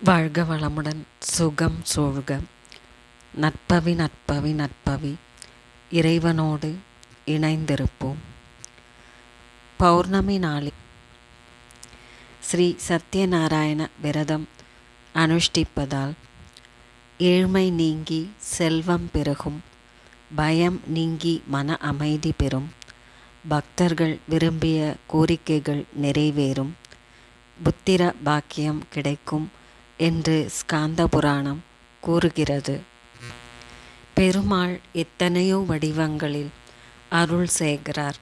வாழ்க வளமுடன், சுகம் சூழ்க. நற்பவி நற்பவி நற்பவி இறைவனோடு இணைந்திருப்போம். பௌர்ணமி நாளில் ஸ்ரீ சத்யநாராயண விரதம் அனுஷ்டிப்பதால் ஏழ்மை நீங்கி செல்வம் பெருகும், பயம் நீங்கி மன அமைதி பெறும், பக்தர்கள் விரும்பிய கோரிக்கைகள் நிறைவேறும், புத்திர பாக்கியம் கிடைக்கும் என்று ஸ்காந்த புராணம் கூறுகிறது. பெருமாள் எத்தனையோ வடிவங்களில் அருள் செய்கிறார்.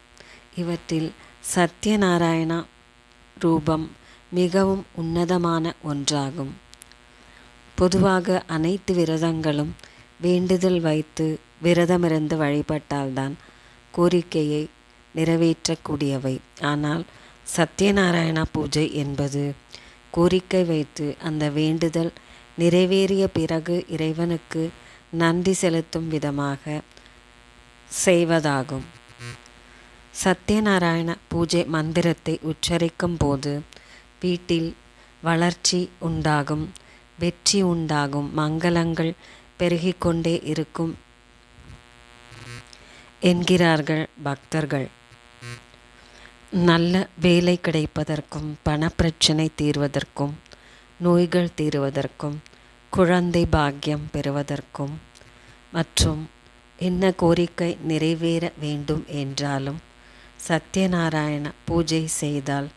இவற்றில் சத்யநாராயண ரூபம் மிகவும் உன்னதமான ஒன்றாகும். பொதுவாக அனைத்து விரதங்களும் வேண்டுதல் வைத்து விரதமிருந்து வழிபட்டால்தான் கோரிக்கையை நிறைவேற்றக்கூடியவை. ஆனால் சத்யநாராயண பூஜை என்பது கோரிக்கை வைத்து அந்த வேண்டுதல் நிறைவேறிய பிறகு இறைவனுக்கு நன்றி செலுத்தும் விதமாக செய்வதாகும். சத்யநாராயண பூஜை மந்திரத்தை உச்சரிக்கும் போது வீட்டில் வளர்ச்சி உண்டாகும், வெற்றி உண்டாகும், மங்களங்கள் பெருகிக்கொண்டே இருக்கும் என்கிறார்கள் பக்தர்கள். நல்ல வேலை கிடைப்பதற்கும், பணப்பிரச்சனை தீர்வதற்கும், நோய்கள் தீருவதற்கும், குழந்தை பாக்கியம் பெறுவதற்கும் மற்றும் என்ன கோரிக்கை நிறைவேற வேண்டும் என்றாலும் சத்யநாராயண பூஜை செய்தால்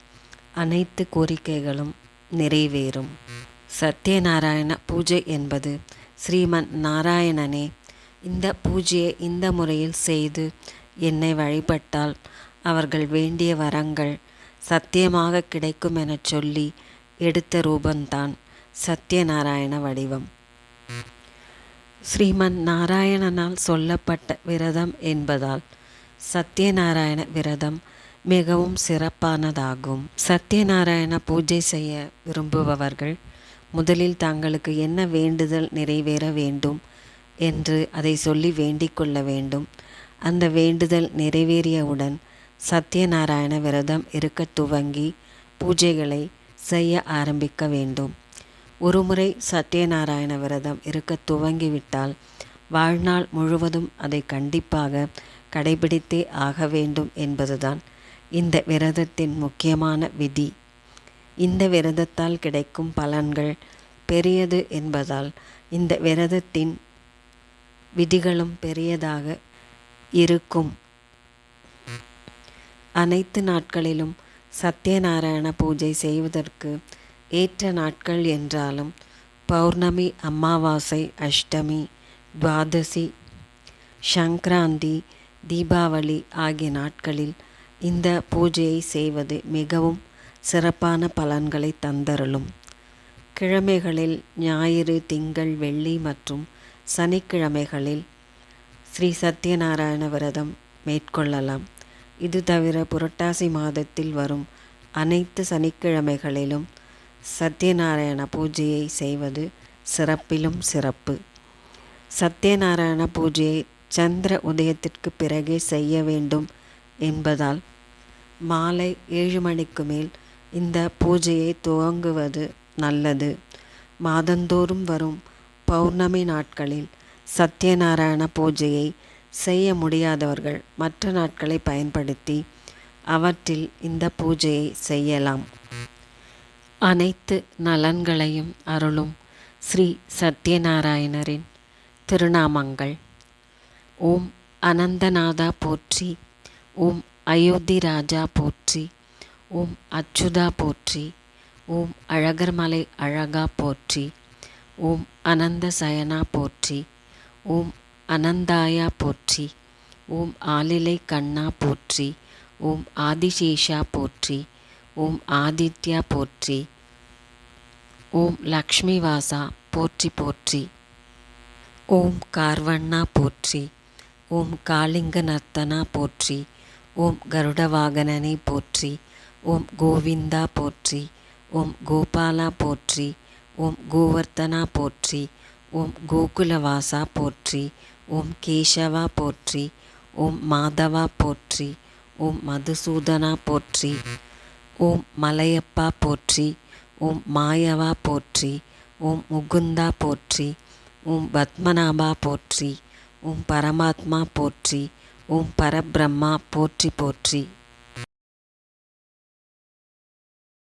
அனைத்து கோரிக்கைகளும் நிறைவேறும். சத்யநாராயண பூஜை என்பது ஸ்ரீமன் நாராயணனே இந்த பூஜையை இந்த முறையில் செய்து என்னை வழிபட்டால் அவர்கள் வேண்டிய வரங்கள் சத்தியமாக கிடைக்கும் என சொல்லி எடுத்த ரூபந்தான் சத்யநாராயண வடிவம். ஸ்ரீமன் நாராயணனால் சொல்லப்பட்ட விரதம் என்பதால் சத்யநாராயண விரதம் மிகவும் சிறப்பானதாகும். சத்யநாராயண பூஜை செய்ய விரும்புபவர்கள் முதலில் தங்களுக்கு என்ன வேண்டுதல் நிறைவேற வேண்டும் என்று அதை சொல்லி வேண்டிக் கொள்ள வேண்டும். அந்த வேண்டுதல் நிறைவேறியவுடன் சத்யநாராயண விரதம் இருக்க துவங்கி பூஜைகளை செய்ய ஆரம்பிக்க வேண்டும். ஒருமுறை சத்யநாராயண விரதம் இருக்க துவங்கிவிட்டால் வாழ்நாள் முழுவதும் அதை கண்டிப்பாக கடைபிடித்தே ஆக வேண்டும் என்பதுதான் இந்த விரதத்தின் முக்கியமான விதி. இந்த விரதத்தால் கிடைக்கும் பலன்கள் பெரியது என்பதால் இந்த விரதத்தின் விதிகளும் பெரியதாக இருக்கும். அனைத்து நாட்களிலும் சத்யநாராயண பூஜை செய்வதற்கு ஏற்ற நாட்கள் என்றாலும் பௌர்ணமி, அமாவாசை, அஷ்டமி, துவாதசி, சங்கராந்தி, தீபாவளி ஆகிய நாட்களில் இந்த பூஜையை செய்வது மிகவும் சிறப்பான பலன்களை தந்தருளும். கிழமைகளில் ஞாயிறு, திங்கள், வெள்ளி மற்றும் சனிக்கிழமைகளில் ஸ்ரீ சத்யநாராயண விரதம் மேற்கொள்ளலாம். இது தவிர புரட்டாசி மாதத்தில் வரும் அனைத்து சனிக்கிழமைகளிலும் சத்யநாராயண பூஜையை செய்வது சிறப்பிலும் சிறப்பு. சத்யநாராயண பூஜையை சந்திர உதயத்திற்கு பிறகே செய்ய வேண்டும் என்பதால் மாலை 7 மணிக்கு மேல் இந்த பூஜையை துவங்குவது நல்லது. மாதந்தோறும் வரும் பௌர்ணமி நாட்களில் சத்யநாராயண பூஜையை செய்ய முடியாதவர்கள் மற்ற நாட்களை பயன்படுத்தி அவற்றில் இந்த பூஜையை செய்யலாம். அனைத்து நலன்களையும் அருளும் ஸ்ரீ சத்யநாராயணரின் திருநாமங்கள். ஓம் அனந்தநாதா போற்றி, ஓம் அயோத்தி ராஜா போற்றி, ஓம் அச்சுதா போற்றி, ஓம் அழகர்மலை அழகா போற்றி, ஓம் அனந்த சயனா போற்றி, ஓம் அனந்தாயா போற்றி, ஓம் ஆலிலை கண்ணா போற்றி, ஓம் ஆதிசேஷா போற்றி, ஓம் ஆதித்யா போற்றி, ஓம் லக்ஷ்மிவாசா போற்றி போற்றி, ஓம் கார்வண்ணா போற்றி, ஓம் காளிங்க நர்த்தனா போற்றி, ஓம் கருடவாகனனை போற்றி, ஓம் கோவிந்தா போற்றி, ஓம் கோபாலா போற்றி, ஓம் கோவர்த்தனா போற்றி, ஓம் கோகுலவாசா போற்றி, ஓம் கேசவா போற்றி, ஓம் மாதவா போற்றி, ஓம் மதுசூதனா போற்றி, ஓம் மலையப்பா போற்றி, ஓம் மாயவா போற்றி, ஓம் முகுந்தா போற்றி, ஓம் பத்மநாபா போற்றி, ஓம் பரமாத்மா போற்றி, ஓம் பரபிரம்மா போற்றி போற்றி.